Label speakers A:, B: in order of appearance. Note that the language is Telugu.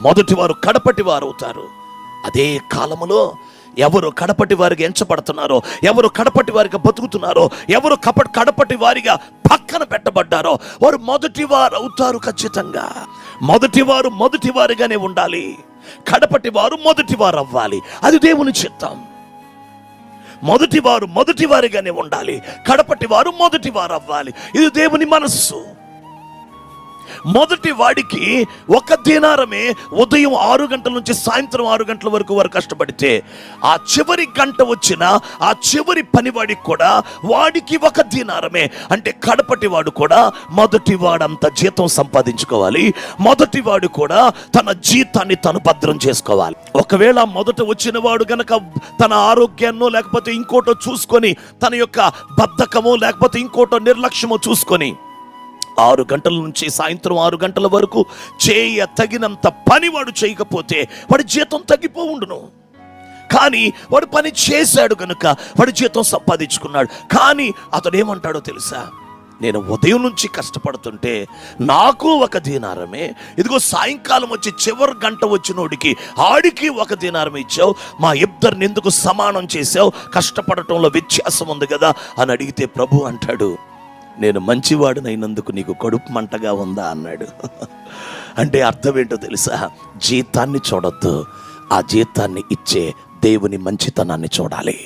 A: మొదటి వారు కడపటి వారు అవుతారు. అదే కాలములో ఎవరు కడపటి వారిగా ఎంచబడుతున్నారో, ఎవరు కడపటి వారిగా బతుకుతున్నారో, ఎవరు కడపటి వారిగా పక్కన పెట్టబడ్డారో వారు మొదటి వారు అవుతారు. ఖచ్చితంగా మొదటి వారు మొదటి వారిగానే ఉండాలి, కడపటి వారు మొదటి వారు అవ్వాలి. అది దేవుని చిత్తం. మొదటి వారు మొదటి వారిగానే ఉండాలి, కడపటి వారు మొదటి వారు అవ్వాలి. ఇది దేవుని మనస్సు. మొదటి వాడికి 1 దీనారమే ఉదయం 6 గంటల నుంచి సాయంత్రం 6 గంటల వరకు వారు కష్టపడితే, ఆ చివరి గంట వచ్చిన ఆ చివరి పనివాడికి కూడా వాడికి 1 దీనారమే. అంటే కడపటి వాడు కూడా మొదటి వాడంత జీతం సంపాదించుకోవాలి, మొదటి వాడు కూడా తన జీతాన్ని తను భద్రం చేసుకోవాలి. ఒకవేళ మొదట వచ్చిన వాడు గనక తన ఆరోగ్యాన్నో లేకపోతే ఇంకోటో చూసుకొని, తన యొక్క బద్ధకమో లేకపోతే ఇంకోటో నిర్లక్ష్యమో చూసుకొని 6 గంటల నుంచి సాయంత్రం 6 గంటల వరకు తగినంత పని వాడు చేయకపోతే వాడి జీతం తగ్గిపోవుండును. కానీ వాడు పని చేశాడు కనుక వాడి జీతం సంపాదించుకున్నాడు. కానీ అతడు ఏమంటాడో తెలుసా? నేను ఉదయం నుంచి కష్టపడుతుంటే నాకు 1 దీనారమే, ఇదిగో సాయంకాలం వచ్చి చివరి గంట వచ్చినోడికి ఆడికి 1 దీనారం ఇచ్చావు, మా ఇద్దరిని ఎందుకు సమానం చేసావు? కష్టపడటంలో వ్యత్యాసం ఉంది కదా అని అడిగితే ప్రభు అంటాడు, నేను మంచివాడినైనందుకు నీకు కడుపు మంటగా ఉందా అన్నాడు. అంటే అర్థం ఏంటో తెలుసా? జీతాన్ని చూడొద్దు, ఆ జీతాన్ని ఇచ్చే దేవుని మంచితనాన్ని చూడాలి.